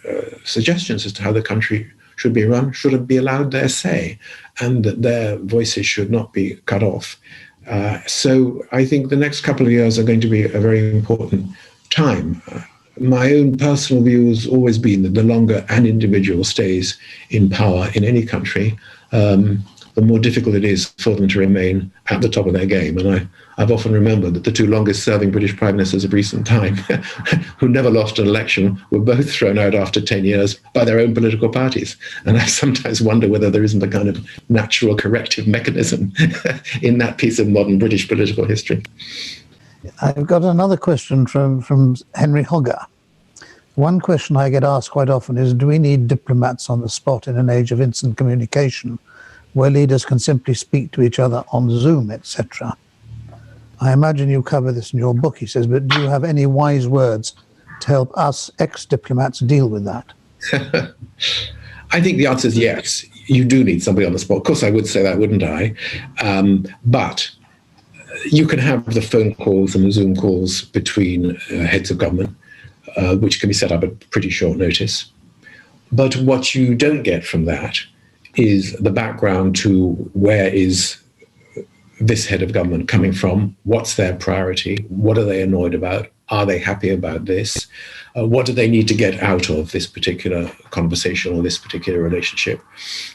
suggestions as to how the country should be run should be allowed their say, and that their voices should not be cut off. So I think the next couple of years are going to be a very important time. My own personal view has always been that the longer an individual stays in power in any country, the more difficult it is for them to remain at the top of their game. And I've often remembered that the two longest serving British prime ministers of recent time, who never lost an election, were both thrown out after 10 years by their own political parties. And I sometimes wonder whether there isn't a kind of natural corrective mechanism in that piece of modern British political history. I've got another question from Henry Hogger. One question I get asked quite often is, do we need diplomats on the spot in an age of instant communication where leaders can simply speak to each other on Zoom, etc.? I imagine you cover this in your book, he says, but do you have any wise words to help us ex-diplomats deal with that? I think the answer is yes. You do need somebody on the spot. Of course, I would say that, wouldn't I? But you can have the phone calls and the Zoom calls between heads of government, which can be set up at pretty short notice. But what you don't get from that is the background to where is this head of government coming from, what's their priority, what are they annoyed about, are they happy about this, what do they need to get out of this particular conversation or this particular relationship.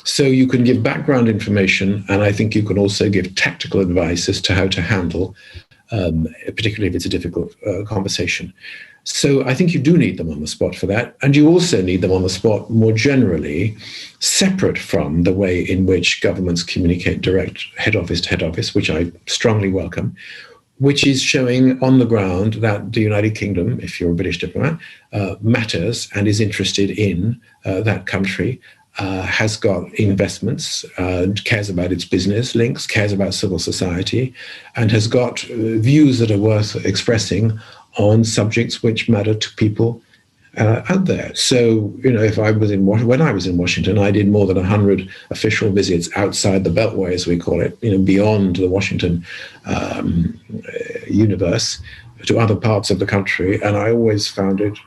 So you can give background information, and I think you can also give tactical advice as to how to handle, particularly if it's a difficult conversation. So I think you do need them on the spot for that. And you also need them on the spot more generally, separate from the way in which governments communicate direct head office to head office, which I strongly welcome, which is showing on the ground that the United Kingdom, if you're a British diplomat, matters and is interested in that country, has got investments, cares about its business links, cares about civil society, and has got views that are worth expressing on subjects which matter to people out there. So, if I was when I was in Washington, I did more than 100 official visits outside the Beltway, as we call it, beyond the Washington universe, to other parts of the country, and I always found it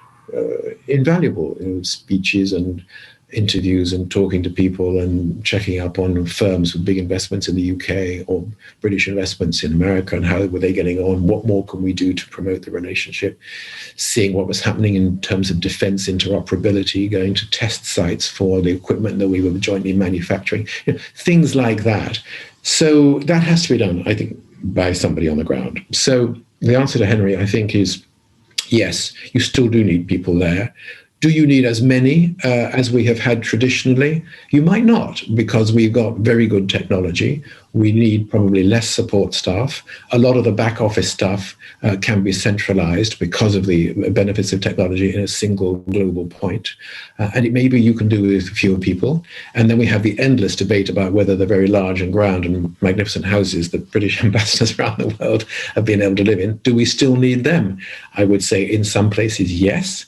invaluable. Speeches and interviews and talking to people and checking up on firms with big investments in the UK or British investments in America and how were they getting on, what more can we do to promote the relationship, seeing what was happening in terms of defense interoperability, going to test sites for the equipment that we were jointly manufacturing, things like that. So that has to be done, I think, by somebody on the ground. So the answer to Henry, I think, is yes, you still do need people there. Do you need as many as we have had traditionally? You might not, because we've got very good technology. We need probably less support staff. A lot of the back office stuff can be centralized because of the benefits of technology in a single global point. And it maybe you can do with fewer people. And then we have the endless debate about whether the very large and grand and magnificent houses that British ambassadors around the world have been able to live in, do we still need them? I would say in some places, yes.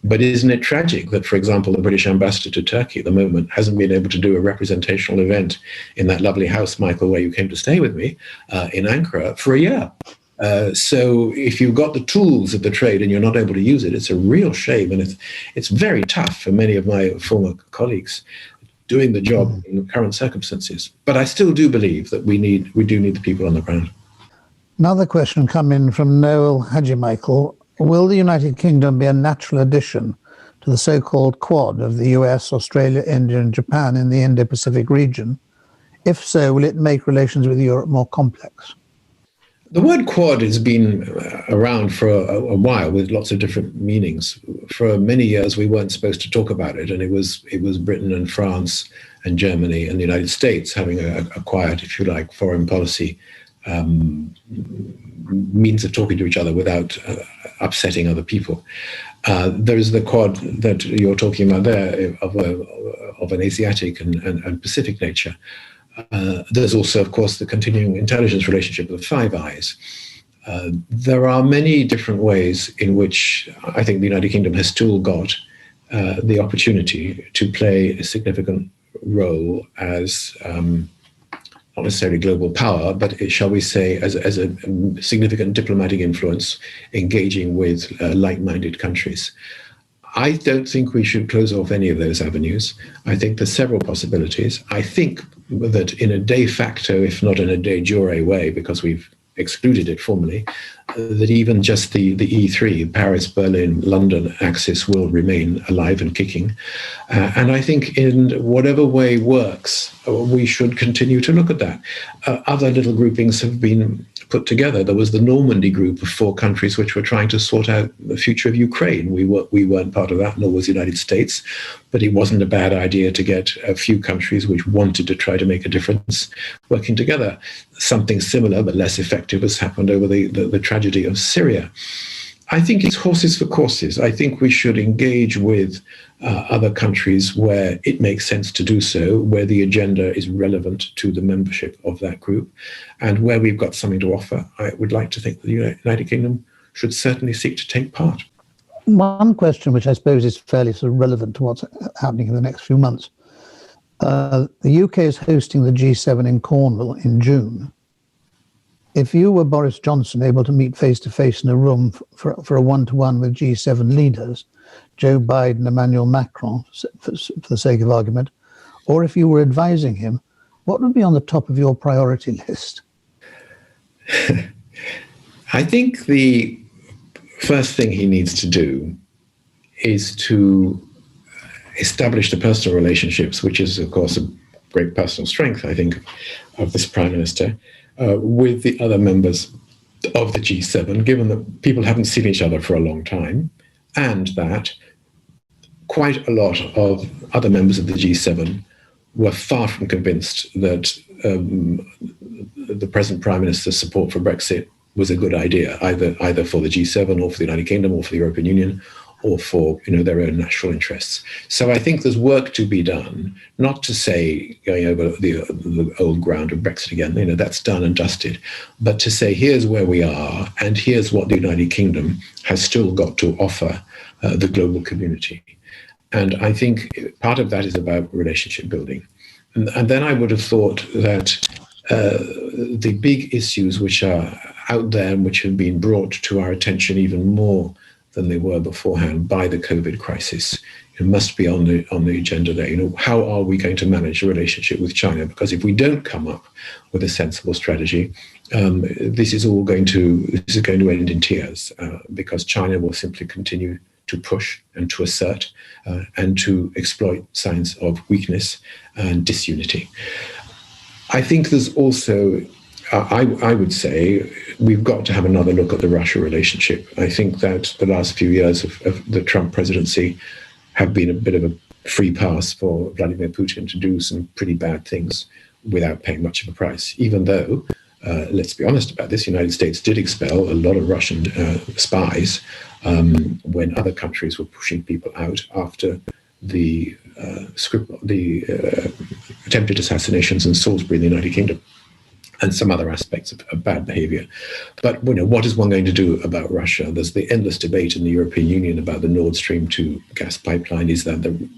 But isn't it tragic that, for example, the British ambassador to Turkey at the moment hasn't been able to do a representational event in that lovely house, Michael, where you came to stay with me in Ankara for a year? So if you've got the tools of the trade and you're not able to use it, it's a real shame. And it's very tough for many of my former colleagues doing the job in the current circumstances. But I still do believe that we do need the people on the ground. Another question come in from Noel Hadjimichael. Will the United Kingdom be a natural addition to the so-called Quad of the US, Australia, India and Japan in the Indo-Pacific region? If so, will it make relations with Europe more complex? The word Quad has been around for a while with lots of different meanings. For many years, we weren't supposed to talk about it, and it was Britain and France and Germany and the United States having a quiet, if you like, foreign policy means of talking to each other without upsetting other people. There is the Quad that you're talking about there of an Asiatic and Pacific nature. There's also, of course, the continuing intelligence relationship of the Five Eyes. There are many different ways in which I think the United Kingdom has still got the opportunity to play a significant role as not necessarily global power, but shall we say as a significant diplomatic influence engaging with like-minded countries. I don't think we should close off any of those avenues. I think there's several possibilities. I think that in a de facto, if not in a de jure way, because we've excluded it formally, that even just the E3, Paris, Berlin, London axis will remain alive and kicking. And I think in whatever way works, we should continue to look at that. Other little groupings have been put together. There was the Normandy group of 4 countries which were trying to sort out the future of Ukraine. We weren't part of that, nor was the United States, but it wasn't a bad idea to get a few countries which wanted to try to make a difference working together. Something similar but less effective has happened over the tragedy of Syria. I think it's horses for courses. I think we should engage with other countries where it makes sense to do so, where the agenda is relevant to the membership of that group, and where we've got something to offer. I would like to think the United Kingdom should certainly seek to take part. One question, which I suppose is fairly sort of relevant to what's happening in the next few months. The UK is hosting the G7 in Cornwall in June. if you were Boris Johnson able to meet face-to-face in a room for a one-to-one with G7 leaders, Joe Biden, Emmanuel Macron, for the sake of argument, or if you were advising him, what would be on the top of your priority list? I think the first thing he needs to do is to establish the personal relationships, which is, of course, a great personal strength, I think, of this Prime Minister, with the other members of the G7, given that people haven't seen each other for a long time, and that quite a lot of other members of the G7 were far from convinced that the present Prime Minister's support for Brexit was a good idea, either for the G7 or for the United Kingdom or for the European Union or for their own national interests. So I think there's work to be done, not to say going over the old ground of Brexit again, that's done and dusted, but to say here's where we are and here's what the United Kingdom has still got to offer the global community. And I think part of that is about relationship building. And then I would have thought that the big issues which are out there and which have been brought to our attention even more than they were beforehand by the COVID crisis, it must be on the agenda there. How are we going to manage the relationship with China? Because if we don't come up with a sensible strategy, this is going to end in tears, because China will simply continue to push and to assert and to exploit signs of weakness and disunity. I think there's also, I would say, we've got to have another look at the Russia relationship. I think that the last few years of the Trump presidency have been a bit of a free pass for Vladimir Putin to do some pretty bad things without paying much of a price, even though, let's be honest about this, the United States did expel a lot of Russian spies when other countries were pushing people out after the attempted assassinations in Salisbury in the United Kingdom and some other aspects of bad behavior. But what is one going to do about Russia? There's the endless debate in the European Union about the Nord Stream 2 gas pipeline. Is that the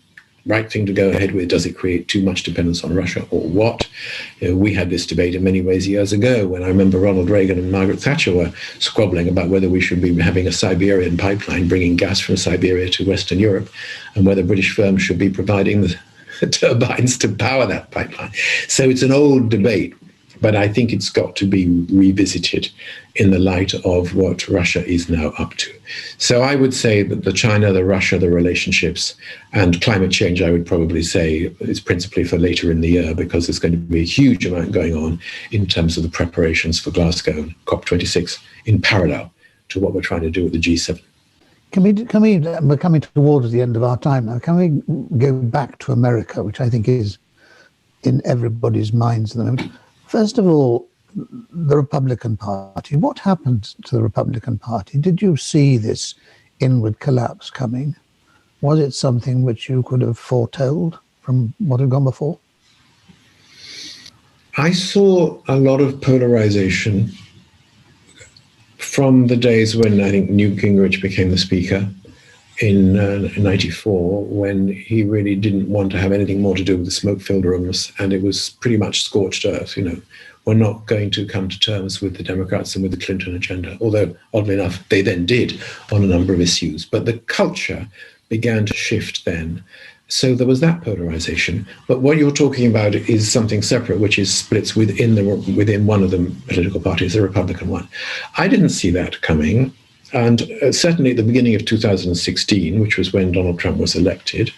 right thing to go ahead with? Does it create too much dependence on Russia or what? We had this debate in many ways years ago when I remember Ronald Reagan and Margaret Thatcher were squabbling about whether we should be having a Siberian pipeline bringing gas from Siberia to Western Europe and whether British firms should be providing the turbines to power that pipeline. So it's an old debate, but I think it's got to be revisited in the light of what Russia is now up to. So I would say that the China, the Russia, the relationships, and climate change, I would probably say, is principally for later in the year, because there's going to be a huge amount going on in terms of the preparations for Glasgow and COP26 in parallel to what we're trying to do at the G7. We're coming towards the end of our time now. Can we go back to America, which I think is in everybody's minds at the moment? First of all, the Republican Party. What happened to the Republican Party? Did you see this inward collapse coming? Was it something which you could have foretold from what had gone before? I saw a lot of polarization from the days when I think Newt Gingrich became the Speaker in 94, when he really didn't want to have anything more to do with the smoke-filled rooms, and it was pretty much scorched earth. We're not going to come to terms with the Democrats and with the Clinton agenda, although, oddly enough, they then did on a number of issues. But the culture began to shift then. So there was that polarization. But what you're talking about is something separate, which is splits within one of the political parties, the Republican one. I didn't see that coming. And certainly at the beginning of 2016, which was when Donald Trump was elected,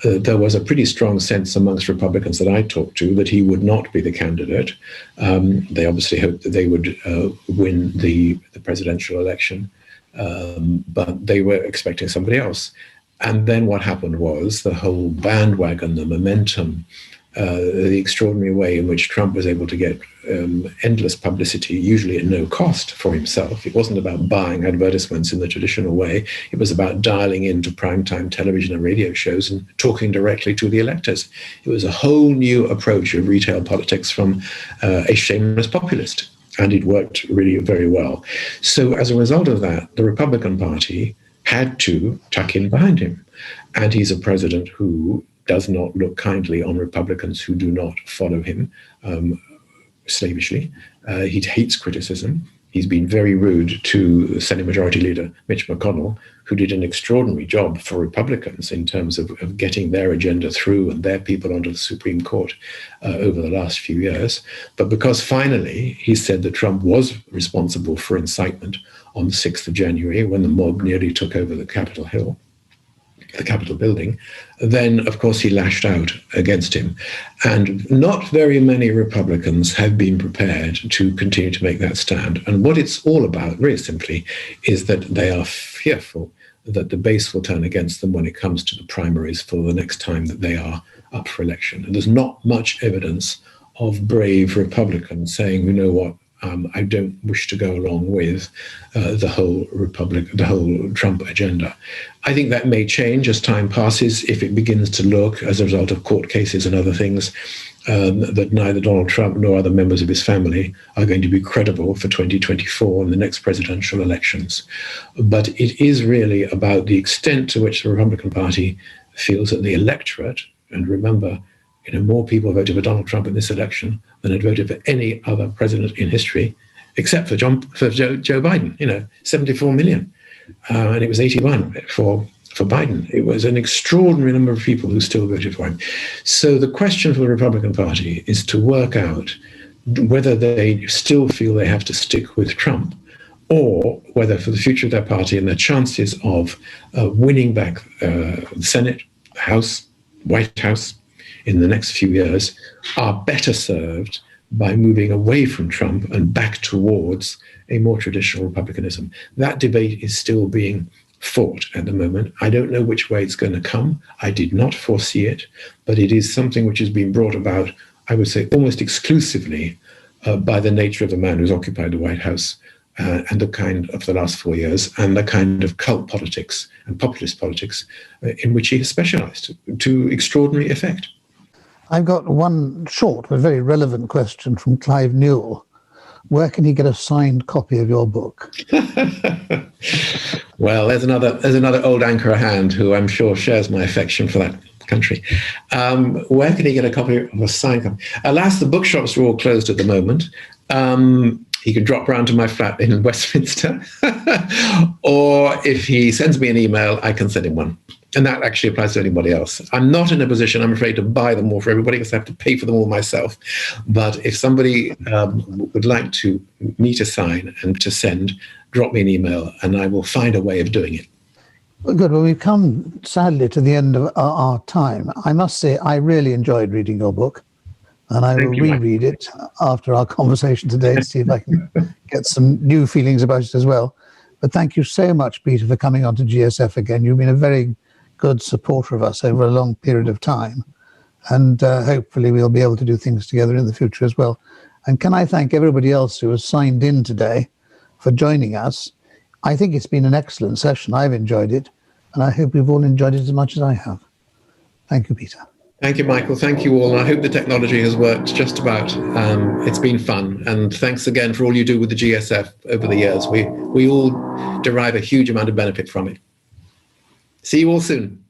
there was a pretty strong sense amongst Republicans that I talked to that he would not be the candidate. They obviously hoped that they would win the presidential election, but they were expecting somebody else. And then what happened was the whole bandwagon, the momentum, the extraordinary way in which Trump was able to get endless publicity, usually at no cost for himself. It wasn't about buying advertisements in the traditional way. It was about dialing into primetime television and radio shows and talking directly to the electors. It was a whole new approach of retail politics from a shameless populist, and it worked really very well. So as a result of that, the Republican Party had to tuck in behind him. And he's a president who does not look kindly on Republicans who do not follow him. slavishly. He hates criticism. He's been very rude to Senate Majority Leader Mitch McConnell, who did an extraordinary job for Republicans in terms of getting their agenda through and their people onto the Supreme Court over the last few years. But because finally he said that Trump was responsible for incitement on the 6th of January, when the mob nearly took over the Capitol Hill, the Capitol building, then, of course, he lashed out against him. And not very many Republicans have been prepared to continue to make that stand. And what it's all about, very simply, is that they are fearful that the base will turn against them when it comes to the primaries for the next time that they are up for election. And there's not much evidence of brave Republicans saying, you know what, I don't wish to go along with the whole Trump agenda. I think that may change as time passes if it begins to look, as a result of court cases and other things, that neither Donald Trump nor other members of his family are going to be credible for 2024 and the next presidential elections. But it is really about the extent to which the Republican Party feels that the electorate, and remember, more people voted for Donald Trump in this election than had voted for any other president in history, except for Joe Biden. 74 million, and it was 81 for Biden. It was an extraordinary number of people who still voted for him. So the question for the Republican Party is to work out whether they still feel they have to stick with Trump, or whether for the future of their party and their chances of winning back the Senate, House, White House in the next few years are better served by moving away from Trump and back towards a more traditional Republicanism. That debate is still being fought at the moment. I don't know which way it's going to come. I did not foresee it, but it is something which has been brought about, I would say, almost exclusively by the nature of the man who's occupied the White House and the kind of the last 4 years, and the kind of cult politics and populist politics in which he has specialized to extraordinary effect. I've got one short but very relevant question from Clive Newell. Where can he get a signed copy of your book? Well, there's another old anchor at hand who I'm sure shares my affection for that country. Where can he get a copy of a signed copy? Alas, the bookshops are all closed at the moment. He can drop round to my flat in Westminster, or if he sends me an email, I can send him one. And that actually applies to anybody else. I'm not in a position, I'm afraid, to buy them all for everybody because I have to pay for them all myself. But if somebody would like me to sign and to send, drop me an email and I will find a way of doing it. Well, good. Well, we've come, sadly, to the end of our time. I must say I really enjoyed reading your book. And I will reread it after our conversation today to see if I can get some new feelings about it as well. But thank you so much, Peter, for coming on to GSF again. You've been a very good supporter of us over a long period of time. And hopefully we'll be able to do things together in the future as well. And can I thank everybody else who has signed in today for joining us. I think it's been an excellent session. I've enjoyed it. And I hope you've all enjoyed it as much as I have. Thank you, Peter. Thank you, Michael. Thank you all. And I hope the technology has worked just about. It's been fun. And thanks again for all you do with the GSF over the years. We all derive a huge amount of benefit from it. See you all soon.